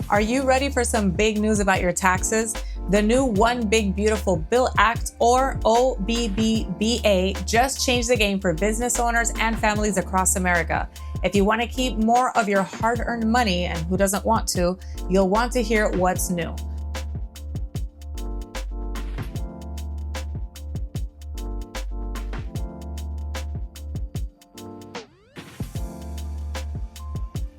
Are you ready for some big news about your taxes? The new One Big Beautiful Bill Act, or OBBBA, just changed the game for business owners and families across America. If you want to keep more of your hard-earned money, and who doesn't want to, you'll want to hear what's new.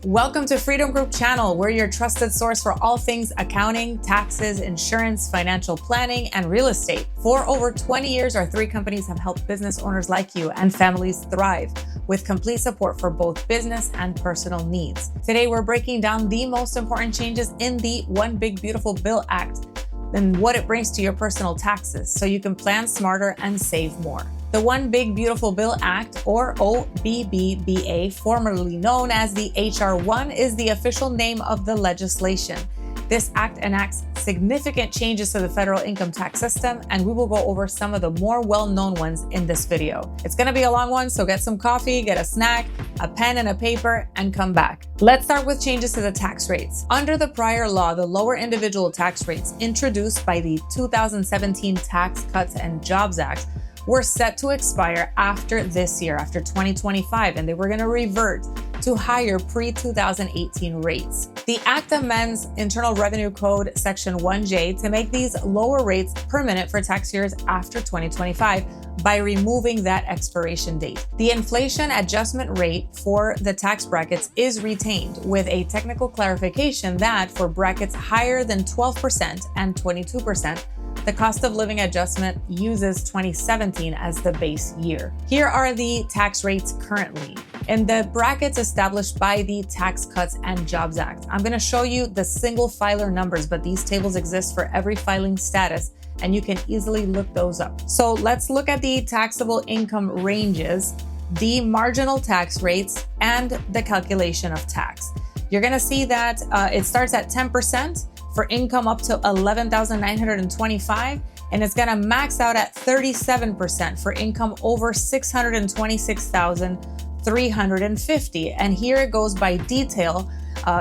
Welcome to Freedom Group Channel. We're your trusted source for all things accounting, taxes, insurance, financial planning, and real estate. For over 20 years, our three companies have helped business owners like you and families thrive with complete support for both business and personal needs. Today, we're breaking down the most important changes in the One Big Beautiful Bill Act and what it brings to your personal taxes so you can plan smarter and save more. The One Big Beautiful Bill Act, or OBBBA, formerly known as the H.R. 1, is the official name of the legislation. This act enacts significant changes to the federal income tax system, and we will go over some of the more well-known ones in this video. It's going to be a long one, so get some coffee, get a snack, a pen and a paper, and come back. Let's start with changes to the tax rates. Under the prior law, the lower individual tax rates introduced by the 2017 Tax Cuts and Jobs Act were set to expire after this year, after 2025, and they were going to revert to higher pre-2018 rates. The Act amends Internal Revenue Code Section 1J to make these lower rates permanent for tax years after 2025 by removing that expiration date. The inflation adjustment rate for the tax brackets is retained, with a technical clarification that for brackets higher than 12% and 22%, the cost of living adjustment uses 2017 as the base year. Here are the tax rates currently. In the brackets established by the Tax Cuts and Jobs Act, I'm going to show you the single filer numbers, but these tables exist for every filing status, and you can easily look those up. So let's look at the taxable income ranges, the marginal tax rates, and the calculation of tax. You're going to see that it starts at 10%. For income up to $11,925, and it's gonna max out at 37% for income over $626,350. And here it goes by detail.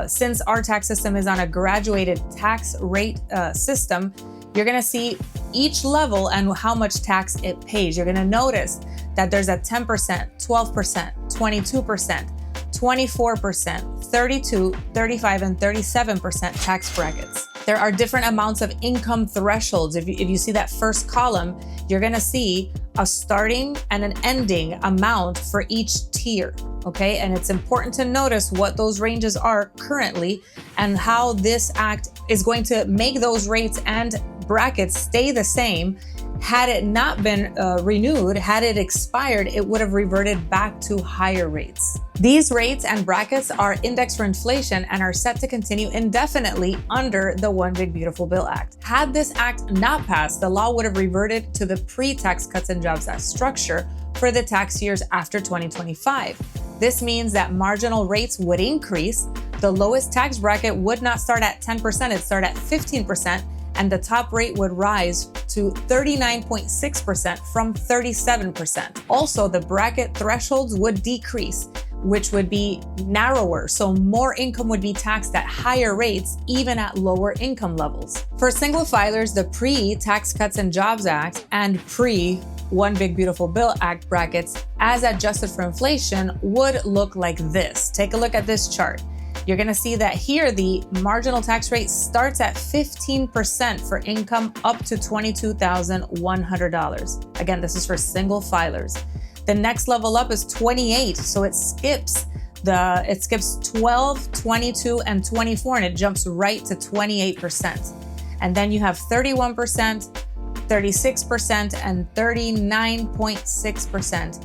Since our tax system is on a graduated tax rate system, you're gonna see each level and how much tax it pays. You're gonna notice that there's a 10%, 12%, 22%, 24%, 32%, 35%, and 37% tax brackets. There are different amounts of income thresholds. If you see that first column, you're gonna see a starting and an ending amount for each tier, okay? And it's important to notice what those ranges are currently and how this act is going to make those rates and brackets stay the same. Had it not been renewed, had it expired, it would have reverted back to higher rates. These rates and brackets are indexed for inflation and are set to continue indefinitely under the One Big Beautiful Bill Act. Had this act not passed, the law would have reverted to the pre-Tax Cuts and Jobs Act structure for the tax years after 2025. This means that marginal rates would increase. The lowest tax bracket would not start at 10%, it'd start at 15%. And the top rate would rise to 39.6% from 37%. Also, the bracket thresholds would decrease, which would be narrower, so more income would be taxed at higher rates, even at lower income levels. For single filers, the pre-Tax Cuts and Jobs Act and pre-One Big Beautiful Bill Act brackets, as adjusted for inflation, would look like this. Take a look at this chart. You're gonna see that here the marginal tax rate starts at 15% for income up to $22,100. Again, this is for single filers. The next level up is 28, so it skips 12, 22, and 24, and it jumps right to 28%. And then you have 31%, 36%, and 39.6%.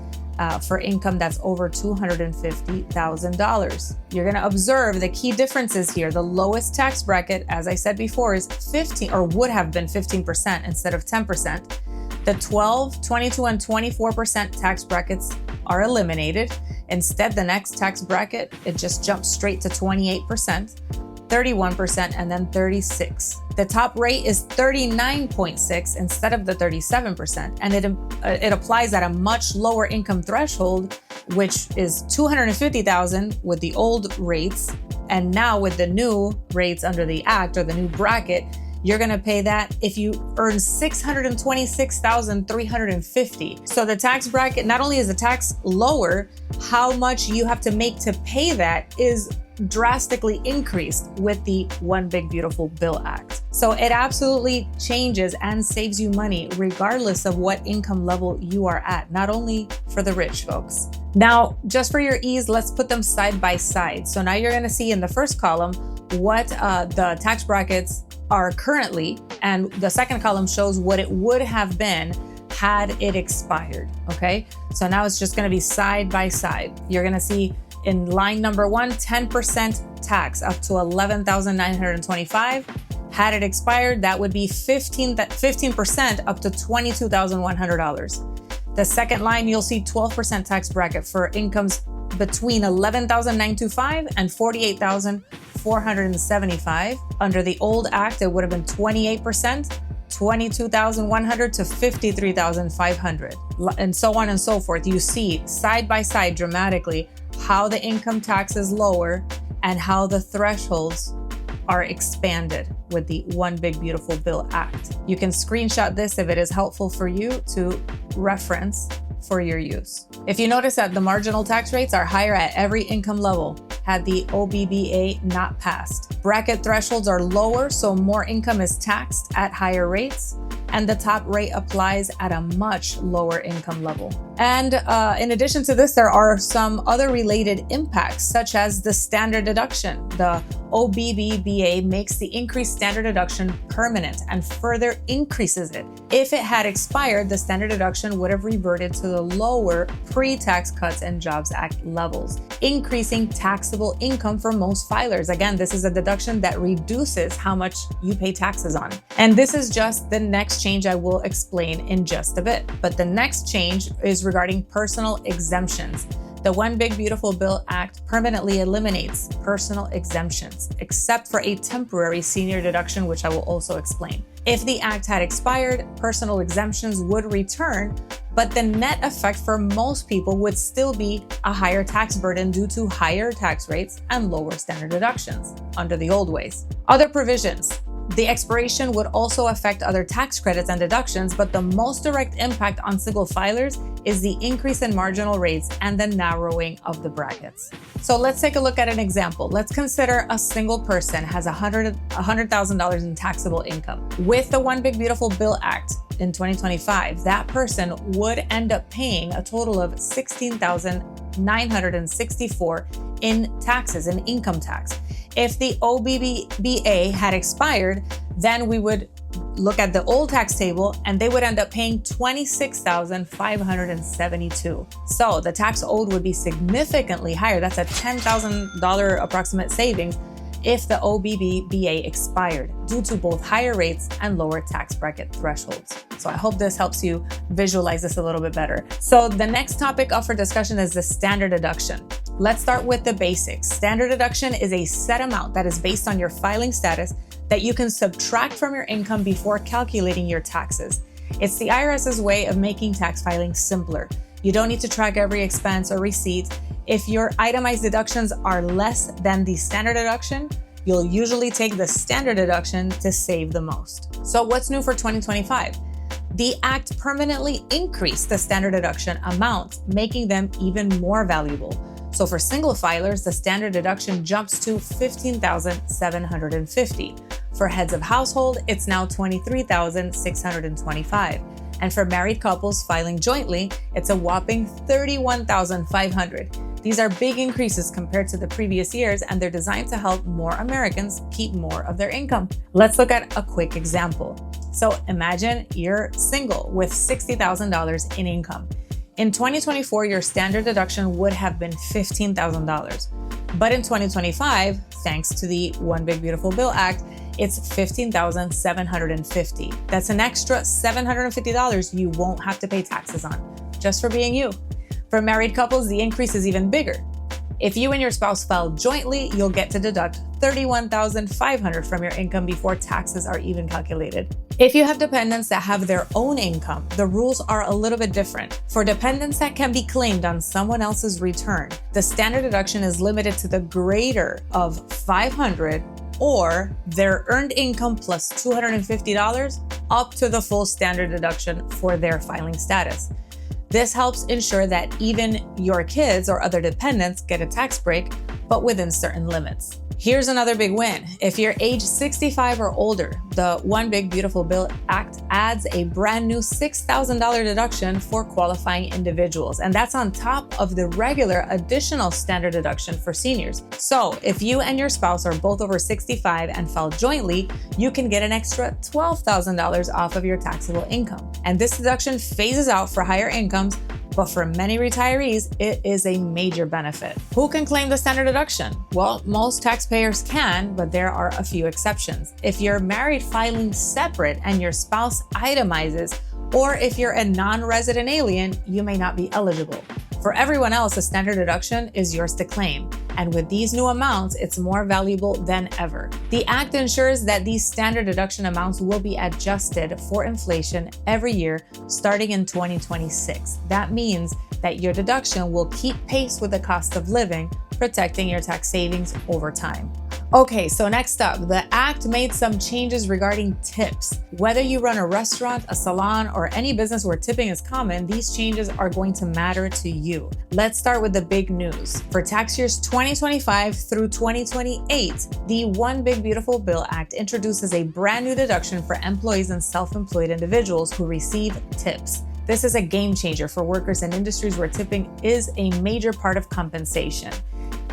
For income that's over $250,000. You're going to observe the key differences here. The lowest tax bracket, as I said before, is 15, or would have been 15% instead of 10%. The 12, 22, and 24% tax brackets are eliminated. Instead, the next tax bracket, it just jumps straight to 28%. 31%, and then 36%. The top rate is 39.6% instead of the 37%, and it applies at a much lower income threshold, which is $250,000 with the old rates, And now with the new rates under the act or the new bracket, you're gonna pay that if you earn $626,350. So the tax bracket, not only is the tax lower, how much you have to make to pay that is drastically increased with the One Big Beautiful Bill Act. So it absolutely changes and saves you money regardless of what income level you are at, not only for the rich folks. Now, just for your ease, let's put them side by side. So now you're gonna see in the first column what the tax brackets are currently, and the second column shows what it would have been had it expired, okay? So now it's just gonna be side by side. You're gonna see in line number 1, 10% tax up to $11,925. Had it expired, that would be 15% up to $22,100. The second line, you'll see 12% tax bracket for incomes between $11,925 and $48,475. Under the old act, it would have been 28%, $22,100 to $53,500, and so on and so forth. You see side by side dramatically how the income tax is lower and how the thresholds are expanded with the One Big Beautiful Bill Act. You can screenshot this if it is helpful for you to reference for your use. If you notice that the marginal tax rates are higher at every income level, had the OBBBA not passed. Bracket thresholds are lower, so more income is taxed at higher rates, and the top rate applies at a much lower income level. And in addition to this, there are some other related impacts, such as the standard deduction. The OBBBA makes the increased standard deduction permanent and further increases it. If it had expired, the standard deduction would have reverted to the lower pre-Tax Cuts and Jobs Act levels, increasing taxable income for most filers. Again, this is a deduction that reduces how much you pay taxes on. And this is just the next change I will explain in just a bit. But the next change is regarding personal exemptions. The One Big Beautiful Bill Act permanently eliminates personal exemptions, except for a temporary senior deduction, which I will also explain. If the act had expired, personal exemptions would return, but the net effect for most people would still be a higher tax burden due to higher tax rates and lower standard deductions under the old ways. Other provisions. The expiration would also affect other tax credits and deductions, but the most direct impact on single filers is the increase in marginal rates and the narrowing of the brackets. So let's take a look at an example. Let's consider a single person has $100,000 in taxable income. With the One Big Beautiful Bill Act in 2025, that person would end up paying a total of $16,964 in taxes, in income tax. If the OBBBA had expired, then we would look at the old tax table and they would end up paying $26,572. So the tax owed would be significantly higher. That's a $10,000 approximate savings if the OBBBA expired due to both higher rates and lower tax bracket thresholds. So I hope this helps you visualize this a little bit better. So the next topic up for discussion is the standard deduction. Let's start with the basics. Standard deduction is a set amount that is based on your filing status that you can subtract from your income before calculating your taxes. It's the IRS's way of making tax filing simpler. You don't need to track every expense or receipt. If your itemized deductions are less than the standard deduction, you'll usually take the standard deduction to save the most. So what's new for 2025? The Act permanently increased the standard deduction amount, making them even more valuable. So for single filers, the standard deduction jumps to $15,750. For heads of household, it's now $23,625. And for married couples filing jointly, it's a whopping $31,500. These are big increases compared to the previous years, and they're designed to help more Americans keep more of their income. Let's look at a quick example. So imagine you're single with $60,000 in income. In 2024, your standard deduction would have been $15,000. But in 2025, thanks to the One Big Beautiful Bill Act, it's $15,750. That's an extra $750 you won't have to pay taxes on, just for being you. For married couples, the increase is even bigger. If you and your spouse file jointly, you'll get to deduct $31,500 from your income before taxes are even calculated. If you have dependents that have their own income, the rules are a little bit different. For dependents that can be claimed on someone else's return, the standard deduction is limited to the greater of $500 or their earned income plus $250 up to the full standard deduction for their filing status. This helps ensure that even your kids or other dependents get a tax break, but within certain limits. Here's another big win. If you're age 65 or older, the One Big Beautiful Bill Act adds a brand new $6,000 deduction for qualifying individuals. And that's on top of the regular additional standard deduction for seniors. So if you and your spouse are both over 65 and file jointly, you can get an extra $12,000 off of your taxable income. And this deduction phases out for higher incomes, but for many retirees, it is a major benefit. Who can claim the standard deduction? Well, most taxpayers can, but there are a few exceptions. If you're married filing separate and your spouse itemizes, or if you're a non-resident alien, you may not be eligible. For everyone else, the standard deduction is yours to claim. And with these new amounts, it's more valuable than ever. The Act ensures that these standard deduction amounts will be adjusted for inflation every year starting in 2026. That means that your deduction will keep pace with the cost of living, protecting your tax savings over time. Okay, so next up, the Act made some changes regarding tips. Whether you run a restaurant, a salon, or any business where tipping is common, these changes are going to matter to you. Let's start with the big news. For tax years 2025 through 2028, the One Big Beautiful Bill Act introduces a brand new deduction for employees and self-employed individuals who receive tips. This is a game changer for workers in industries where tipping is a major part of compensation.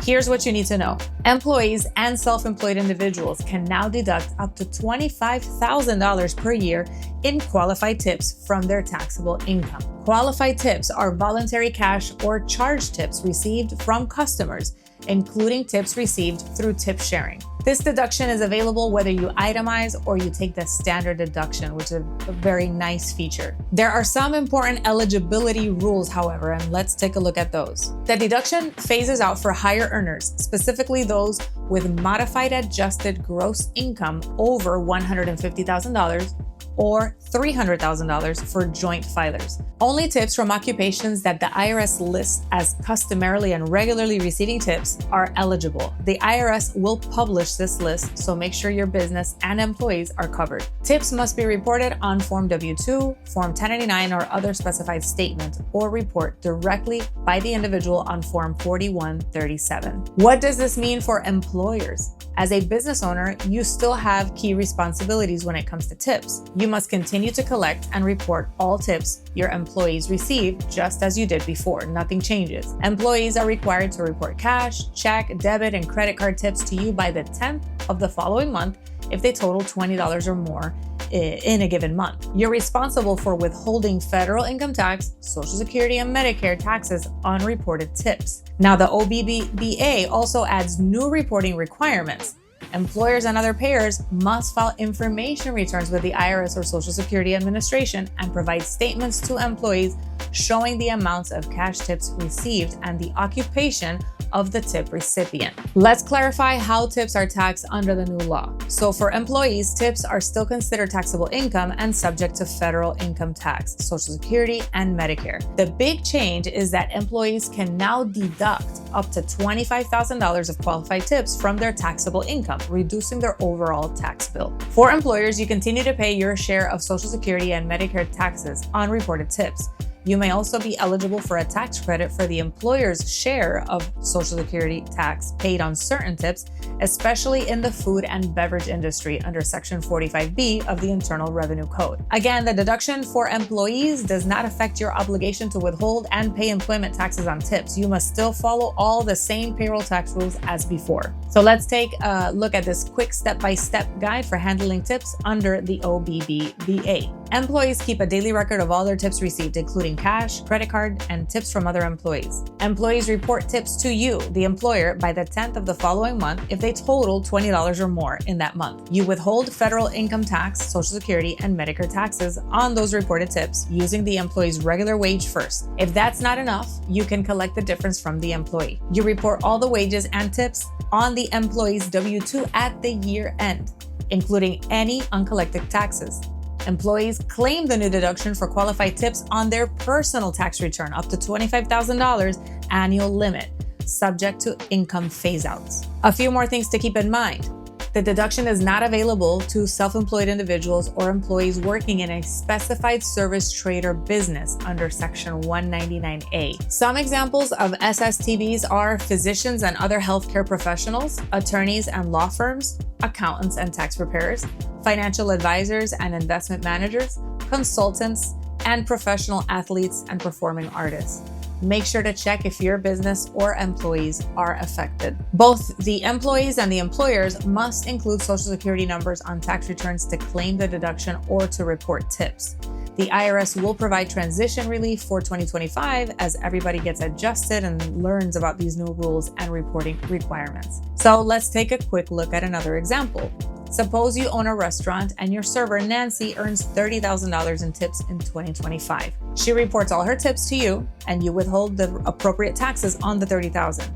Here's what you need to know. Employees and self-employed individuals can now deduct up to $25,000 per year in qualified tips from their taxable income. Qualified tips are voluntary cash or charge tips received from customers, including tips received through tip sharing. This deduction is available whether you itemize or you take the standard deduction, which is a very nice feature. There are some important eligibility rules, however, and let's take a look at those. The deduction phases out for higher earners, specifically those with modified adjusted gross income over $150,000 or $300,000 for joint filers. Only tips from occupations that the IRS lists as customarily and regularly receiving tips are eligible. The IRS will publish this list, so make sure your business and employees are covered. Tips must be reported on Form W-2, Form 1099, or other specified statement, or report directly by the individual on Form 4137. What does this mean for employers? As a business owner, you still have key responsibilities when it comes to tips. You must continue to collect and report all tips your employees receive just as you did before. Nothing changes. Employees are required to report cash, check, debit, and credit card tips to you by the 10th of the following month if they total $20 or more in a given month. You're responsible for withholding federal income tax, Social Security, and Medicare taxes on reported tips. Now, the OBBBA also adds new reporting requirements. Employers and other payers must file information returns with the IRS or Social Security Administration and provide statements to employees showing the amounts of cash tips received and the occupation of the tip recipient. Let's clarify how tips are taxed under the new law. So for employees, tips are still considered taxable income and subject to federal income tax, Social Security, and Medicare. The big change is that employees can now deduct up to $25,000 of qualified tips from their taxable income, reducing their overall tax bill. For employers, you continue to pay your share of Social Security and Medicare taxes on reported tips. You may also be eligible for a tax credit for the employer's share of Social Security tax paid on certain tips, especially in the food and beverage industry under Section 45B of the Internal Revenue Code. Again, the deduction for employees does not affect your obligation to withhold and pay employment taxes on tips. You must still follow all the same payroll tax rules as before. So let's take a look at this quick step-by-step guide for handling tips under the OBBBA. Employees keep a daily record of all their tips received, including cash, credit card, and tips from other employees. Employees report tips to you, the employer, by the 10th of the following month if they total $20 or more in that month. You withhold federal income tax, Social Security, and Medicare taxes on those reported tips using the employee's regular wage first. If that's not enough, you can collect the difference from the employee. You report all the wages and tips on the employee's W-2 at the year end, including any uncollected taxes. Employees claim the new deduction for qualified tips on their personal tax return, up to $25,000 annual limit, subject to income phase-outs. A few more things to keep in mind. The deduction is not available to self-employed individuals or employees working in a specified service, trade, or business under Section 199A. Some examples of SSTBs are physicians and other healthcare professionals, attorneys and law firms, accountants and tax preparers, financial advisors and investment managers, consultants, and professional athletes and performing artists. Make sure to check if your business or employees are affected. Both the employees and the employers must include Social Security numbers on tax returns to claim the deduction or to report tips. The IRS will provide transition relief for 2025 as everybody gets adjusted and learns about these new rules and reporting requirements. So let's take a quick look at another example. Suppose you own a restaurant and your server, Nancy, earns $30,000 in tips in 2025. She reports all her tips to you and you withhold the appropriate taxes on the $30,000.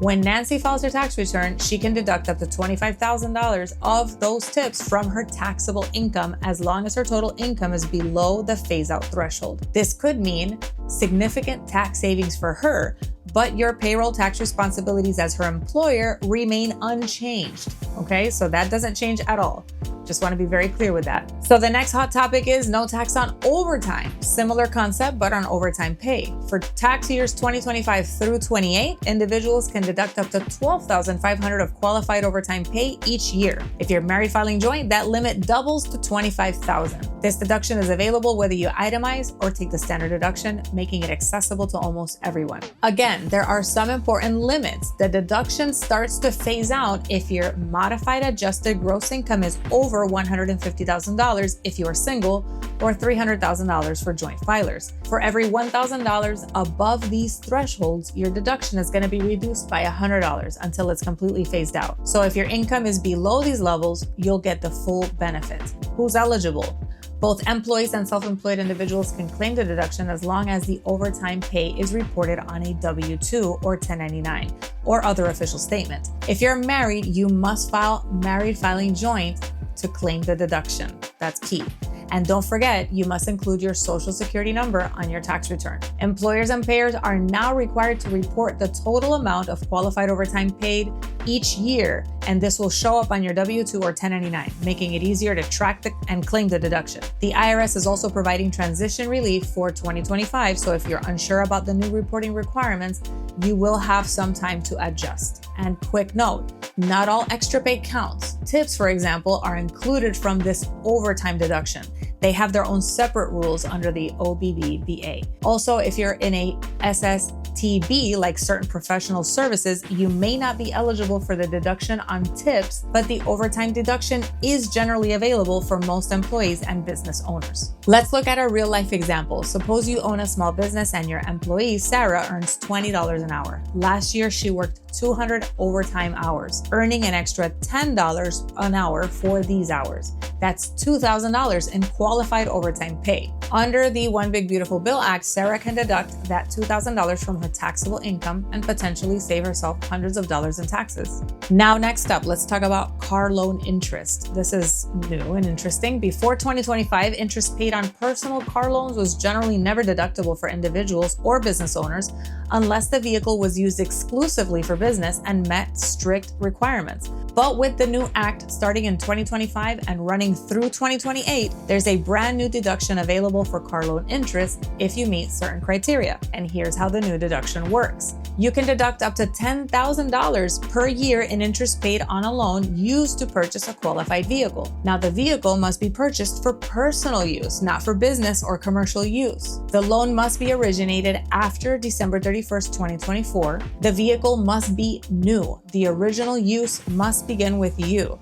When Nancy files her tax return, she can deduct up to $25,000 of those tips from her taxable income as long as her total income is below the phase-out threshold. This could mean significant tax savings for her, but your payroll tax responsibilities as her employer remain unchanged. Okay, so that doesn't change at all. Just want to be very clear with that. So the next hot topic is no tax on overtime. Similar concept, but on overtime pay. For tax years 2025 through 28, individuals can deduct up to $12,500 of qualified overtime pay each year. If you're married filing joint, that limit doubles to $25,000. This deduction is available whether you itemize or take the standard deduction, making it accessible to almost everyone. Again, there are some important limits. The deduction starts to phase out if your modified adjusted gross income is over $150,000 if you are single, or $300,000 for joint filers. For every $1,000 above these thresholds, your deduction is going to be reduced by $100 until it's completely phased out. So if your income is below these levels, you'll get the full benefit. Who's eligible? Both employees and self-employed individuals can claim the deduction as long as the overtime pay is reported on a W-2 or 1099 or other official statement. If you're married, you must file married filing joint to claim the deduction. That's key. And don't forget, you must include your Social Security number on your tax return. Employers and payers are now required to report the total amount of qualified overtime paid each year, and this will show up on your W-2 or 1099, making it easier to track and claim the deduction. The IRS is also providing transition relief for 2025, so if you're unsure about the new reporting requirements, you will have some time to adjust. And quick note, not all extra pay counts. Tips, for example, are included from this overtime deduction. They have their own separate rules under the OBBBA. Also, if you're in a SSTB, like certain professional services, you may not be eligible for the deduction on tips, but the overtime deduction is generally available for most employees and business owners. Let's look at a real life example. Suppose you own a small business and your employee, Sarah, earns $20 an hour. Last year, she worked 200 overtime hours, earning an extra $10 an hour for these hours. That's $2,000 in qualified overtime pay. Under the One Big Beautiful Bill Act, Sarah can deduct that $2,000 from her taxable income and potentially save herself hundreds of dollars in taxes. Now, next up, let's talk about car loan interest. This is new and interesting. Before 2025, interest paid on personal car loans was generally never deductible for individuals or business owners unless the vehicle was used exclusively for business and met strict requirements. But with the new act starting in 2025 and running through 2028, there's a brand new deduction available for car loan interest if you meet certain criteria. And here's how the new deduction works. You can deduct up to $10,000 per year in interest paid on a loan used to purchase a qualified vehicle. Now, the vehicle must be purchased for personal use, not for business or commercial use. The loan must be originated after December 31st, 2024. The vehicle must be new. The original use must begin with you.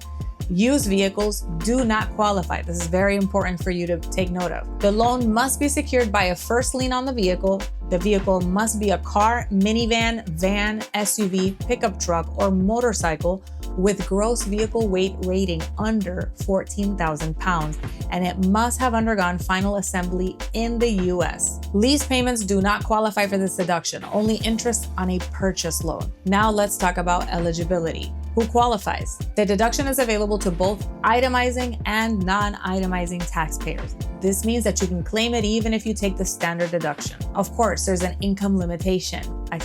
Used vehicles do not qualify. This is very important for you to take note of. The loan must be secured by a first lien on the vehicle. The vehicle must be a car, minivan, van, SUV, pickup truck, or motorcycle with gross vehicle weight rating under 14,000 pounds, and it must have undergone final assembly in the US. Lease payments do not qualify for this deduction, only interest on a purchase loan. Now let's talk about eligibility. Who qualifies? The deduction is available to both itemizing and non-itemizing taxpayers. This means that you can claim it even if you take the standard deduction. Of course, there's an income limitation.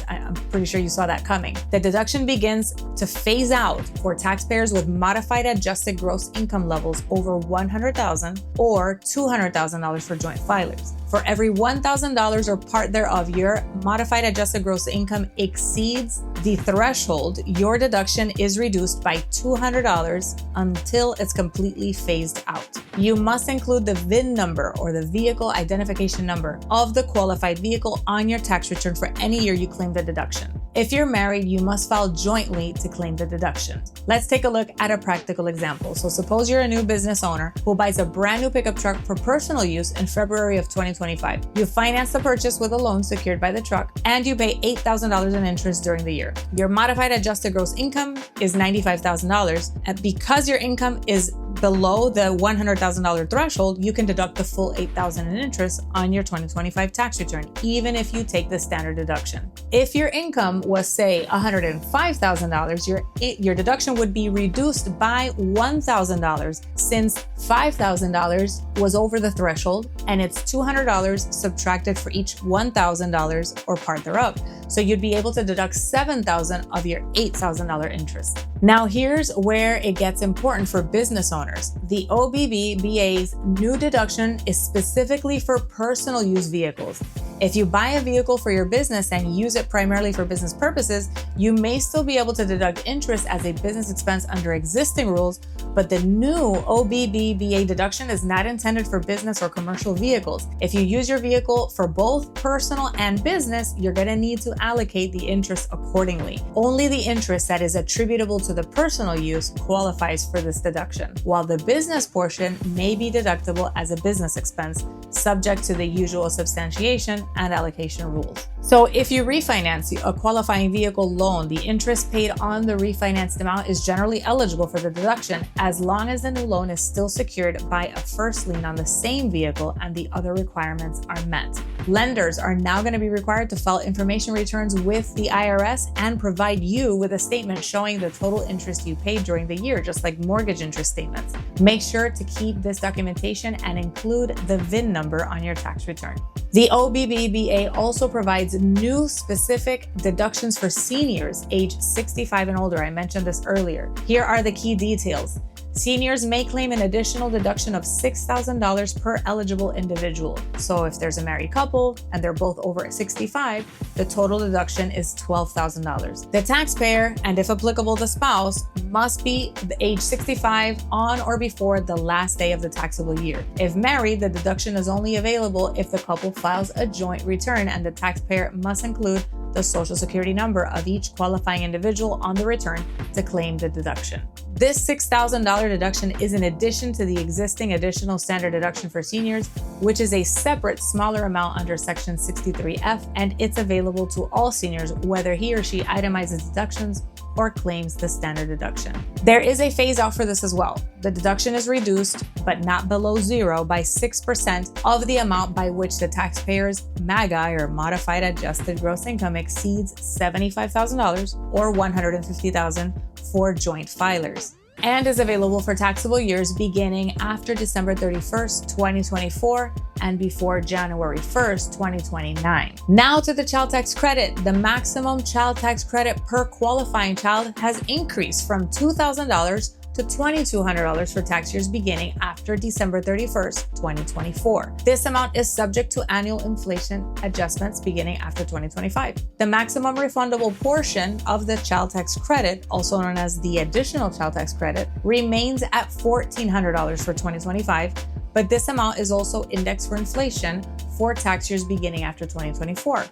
I'm pretty sure you saw that coming. The deduction begins to phase out for taxpayers with modified adjusted gross income levels over $100,000 or $200,000 for joint filers. For every $1,000 or part thereof, your modified adjusted gross income exceeds the threshold, your deduction is reduced by $200 until it's completely phased out. You must include the VIN number or the vehicle identification number of the qualified vehicle on your tax return for any year you claim the deduction. If you're married, you must file jointly to claim the deduction. Let's take a look at a practical example. So suppose you're a new business owner who buys a brand new pickup truck for personal use in February of 2025. You finance the purchase with a loan secured by the truck and you pay $8,000 in interest during the year. Your modified adjusted gross income is $95,000, and because your income is below the $100,000 threshold, you can deduct the full $8,000 in interest on your 2025 tax return, even if you take the standard deduction. If your income was, say, $105,000, your deduction would be reduced by $1,000 since $5,000 was over the threshold, and it's $200 subtracted for each $1,000 or part thereof. So you'd be able to deduct $7,000 of your $8,000 interest. Now here's where it gets important for business owners. The OBBBA's new deduction is specifically for personal use vehicles. If you buy a vehicle for your business and use it primarily for business purposes, you may still be able to deduct interest as a business expense under existing rules, but the new OBBBA deduction is not intended for business or commercial vehicles. If you use your vehicle for both personal and business, you're going to need to allocate the interest accordingly. Only the interest that is attributable to the personal use qualifies for this deduction, while the business portion may be deductible as a business expense, subject to the usual substantiation and allocation rules. So if you refinance a qualifying vehicle loan, the interest paid on the refinanced amount is generally eligible for the deduction as long as the new loan is still secured by a first lien on the same vehicle and the other requirements are met. Lenders are now going to be required to file information returns with the IRS and provide you with a statement showing the total interest you paid during the year, just like mortgage interest statements. Make sure to keep this documentation and include the VIN number on your tax return. The OBBBA also provides new specific deductions for seniors aged 65 and older. I mentioned this earlier. Here are the key details. Seniors may claim an additional deduction of $6,000 per eligible individual. So if there's a married couple and they're both over 65, the total deduction is $12,000. The taxpayer, and if applicable the spouse, must be age 65 on or before the last day of the taxable year. If married, the deduction is only available if the couple files a joint return, and the taxpayer must include the Social Security number of each qualifying individual on the return to claim the deduction. This $6,000 deduction is in addition to the existing additional standard deduction for seniors, which is a separate smaller amount under Section 63F, and it's available to all seniors whether he or she itemizes deductions or claims the standard deduction. There is a phase out for this as well. The deduction is reduced, but not below zero, by 6% of the amount by which the taxpayer's MAGI or modified adjusted gross income exceeds $75,000 or $150,000 for joint filers, and is available for taxable years beginning after December 31st, 2024 and before January 1st, 2029. Now to the child tax credit. The maximum child tax credit per qualifying child has increased from $2,000 to $2,200 for tax years beginning after December 31st, 2024. This amount is subject to annual inflation adjustments beginning after 2025. The maximum refundable portion of the child tax credit, also known as the additional child tax credit, remains at $1,400 for 2025, but this amount is also indexed for inflation for tax years beginning after 2024.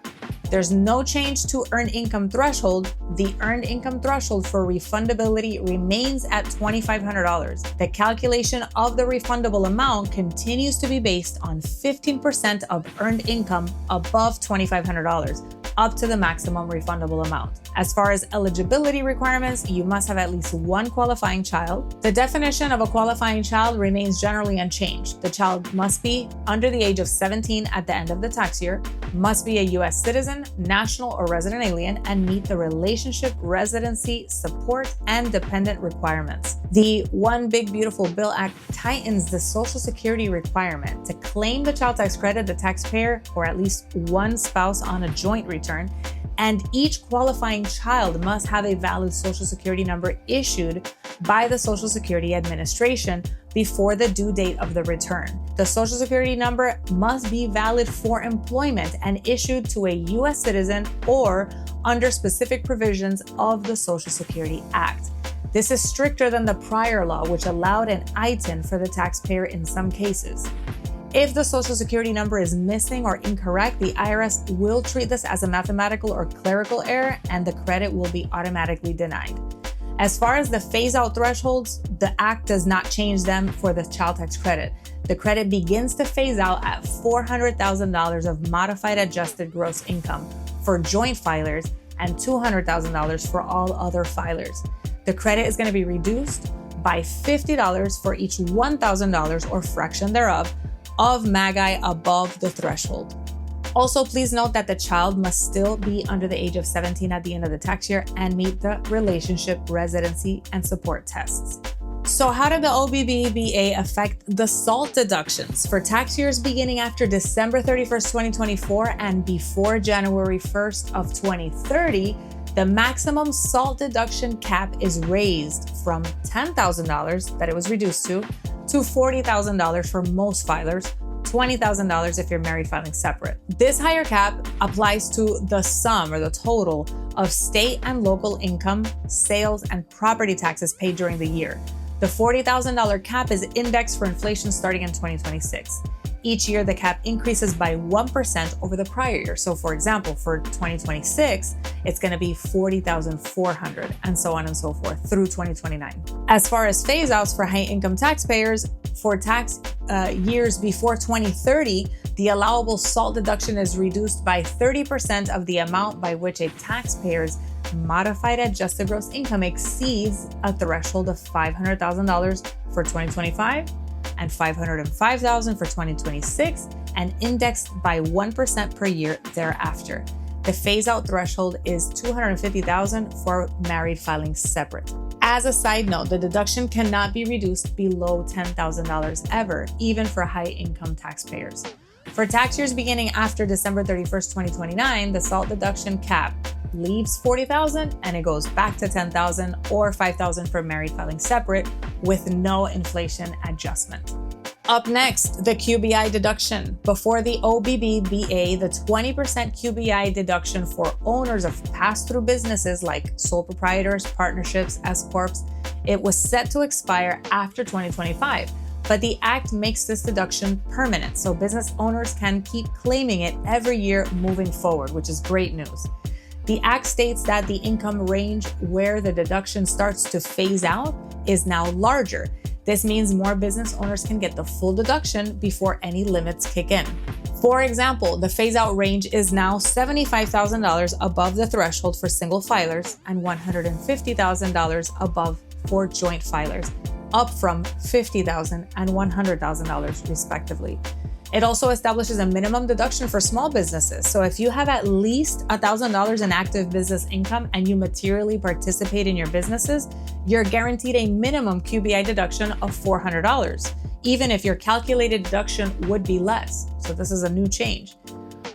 There's no change to earned income threshold. The earned income threshold for refundability remains at $2,500. The calculation of the refundable amount continues to be based on 15% of earned income above $2,500, up to the maximum refundable amount. As far as eligibility requirements, you must have at least one qualifying child. The definition of a qualifying child remains generally unchanged. The child must be under the age of 17 at the end of the tax year, must be a U.S. citizen, national or resident alien, and meet the relationship, residency, support, and dependent requirements. The One Big Beautiful Bill Act tightens the Social Security requirement. To claim the child tax credit, the taxpayer or at least one spouse on a joint return, and each qualifying child must have a valid Social Security number issued by the Social Security Administration before the due date of the return. The Social Security number must be valid for employment and issued to a U.S. citizen or under specific provisions of the Social Security Act. This is stricter than the prior law, which allowed an ITIN for the taxpayer in some cases. If the Social Security number is missing or incorrect, the IRS will treat this as a mathematical or clerical error, and the credit will be automatically denied. As far as the phase-out thresholds, the Act does not change them for the child tax credit. The credit begins to phase out at $400,000 of modified adjusted gross income for joint filers and $200,000 for all other filers. The credit is going to be reduced by $50 for each $1,000 or fraction thereof of MAGI above the threshold. Also, please note that the child must still be under the age of 17 at the end of the tax year and meet the relationship, residency, and support tests. So how did the OBBBA affect the SALT deductions? For tax years beginning after December 31st, 2024 and before January 1st of 2030, the maximum SALT deduction cap is raised from $10,000 that it was reduced to $40,000 for most filers, $20,000 if you're married filing separate. This higher cap applies to the sum or the total of state and local income, sales, and property taxes paid during the year. The $40,000 cap is indexed for inflation starting in 2026. Each year, the cap increases by 1% over the prior year. So for example, for 2026, it's going to be $40,400 and so on and so forth through 2029. As far as phase outs for high income taxpayers, for tax years before 2030, the allowable SALT deduction is reduced by 30% of the amount by which a taxpayer's modified adjusted gross income exceeds a threshold of $500,000 for 2025 and $505,000 for 2026, and indexed by 1% per year thereafter. The phase-out threshold is $250,000 for married filing separate. As a side note, the deduction cannot be reduced below $10,000 ever, even for high-income taxpayers. For tax years beginning after December 31st, 2029, the SALT deduction cap leaves $40,000 and it goes back to $10,000 or $5,000 for married filing separate with no inflation adjustment. Up next, the QBI deduction. Before the OBBBA, the 20% QBI deduction for owners of pass-through businesses like sole proprietors, partnerships, S-corps, it was set to expire after 2025. But the Act makes this deduction permanent, so business owners can keep claiming it every year moving forward, which is great news. The Act states that the income range where the deduction starts to phase out is now larger. This means more business owners can get the full deduction before any limits kick in. For example, the phase-out range is now $75,000 above the threshold for single filers and $150,000 above for joint filers, up from $50,000 and $100,000 respectively. It also establishes a minimum deduction for small businesses. So if you have at least $1,000 in active business income and you materially participate in your businesses, you're guaranteed a minimum QBI deduction of $400, even if your calculated deduction would be less. So this is a new change.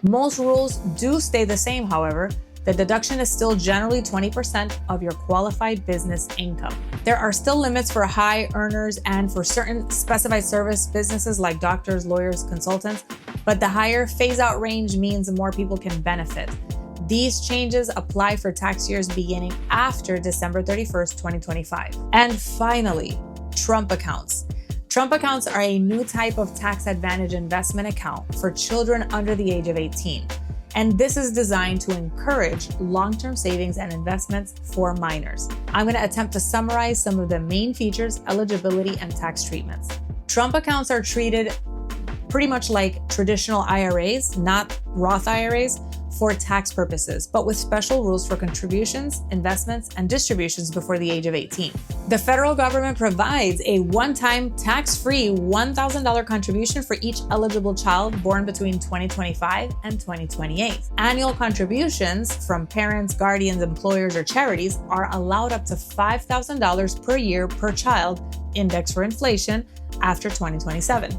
Most rules do stay the same, however. The deduction is still generally 20% of your qualified business income. There are still limits for high earners and for certain specified service businesses like doctors, lawyers, consultants, but the higher phase-out range means more people can benefit. These changes apply for tax years beginning after December 31st, 2025. And finally, Trump accounts. Trump accounts are a new type of tax advantage investment account for children under the age of 18. And this is designed to encourage long-term savings and investments for minors. I'm going to attempt to summarize some of the main features, eligibility, and tax treatments. Trump accounts are treated pretty much like traditional IRAs, not Roth IRAs, for tax purposes, but with special rules for contributions, investments, and distributions before the age of 18. The federal government provides a one-time tax-free $1,000 contribution for each eligible child born between 2025 and 2028. Annual contributions from parents, guardians, employers, or charities are allowed up to $5,000 per year per child, indexed for inflation, after 2027.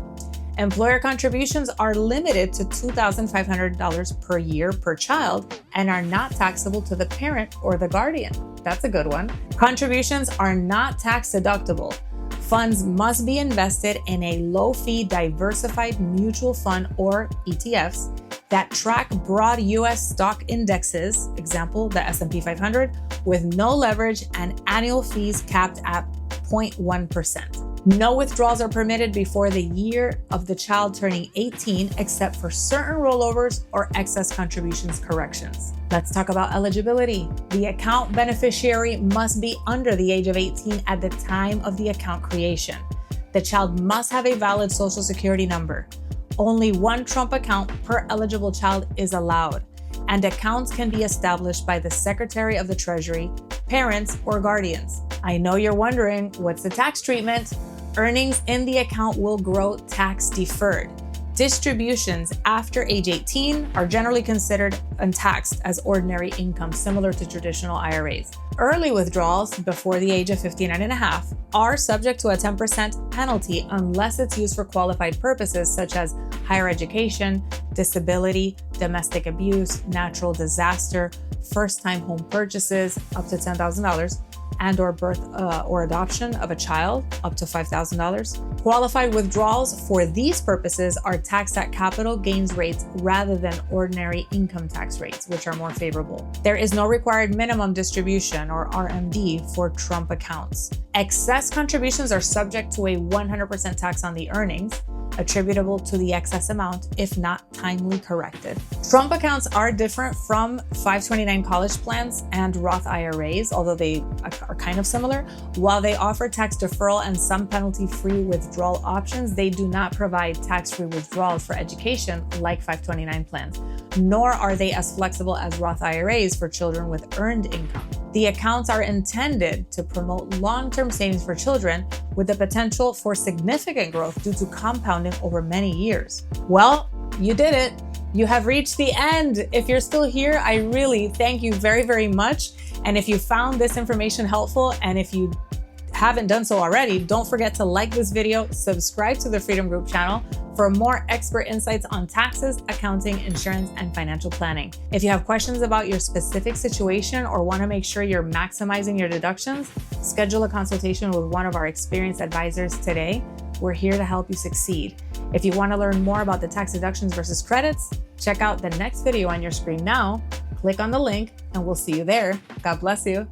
Employer contributions are limited to $2,500 per year per child and are not taxable to the parent or the guardian. That's a good one. Contributions are not tax deductible. Funds must be invested in a low-fee diversified mutual fund or ETFs that track broad U.S. stock indexes, example, the S&P 500, with no leverage and annual fees capped at 0.1%. No withdrawals are permitted before the year of the child turning 18, except for certain rollovers or excess contributions corrections. Let's talk about eligibility. The account beneficiary must be under the age of 18 at the time of the account creation. The child must have a valid Social Security number. Only one Trump account per eligible child is allowed, and accounts can be established by the Secretary of the Treasury, parents, or guardians. I know you're wondering, what's the tax treatment? Earnings in the account will grow tax deferred. Distributions after age 18 are generally considered untaxed as ordinary income, similar to traditional IRAs. Early withdrawals before the age of 59 and a half are subject to a 10% penalty unless it's used for qualified purposes such as higher education, disability, domestic abuse, natural disaster, first-time home purchases up to $10,000, and or birth or adoption of a child up to $5,000. Qualified withdrawals for these purposes are taxed at capital gains rates rather than ordinary income tax rates, which are more favorable. There is no required minimum distribution or RMD for Trump accounts. Excess contributions are subject to a 100% tax on the earnings attributable to the excess amount if not timely corrected. Trump accounts are different from 529 college plans and Roth IRAs, although they are kind of similar. While they offer tax deferral and some penalty-free withdrawal options, they do not provide tax-free withdrawals for education like 529 plans, nor are they as flexible as Roth IRAs for children with earned income. The accounts are intended to promote long-term savings for children with the potential for significant growth due to compounding over many years. Well, you did it. You have reached the end. If you're still here, I really thank you very, very much. And if you found this information helpful, and if you haven't done so already, don't forget to like this video, subscribe to the Freedom Group channel for more expert insights on taxes, accounting, insurance, and financial planning. If you have questions about your specific situation or want to make sure you're maximizing your deductions, schedule a consultation with one of our experienced advisors today. We're here to help you succeed. If you want to learn more about the tax deductions versus credits, check out the next video on your screen now. Click on the link and we'll see you there. God bless you.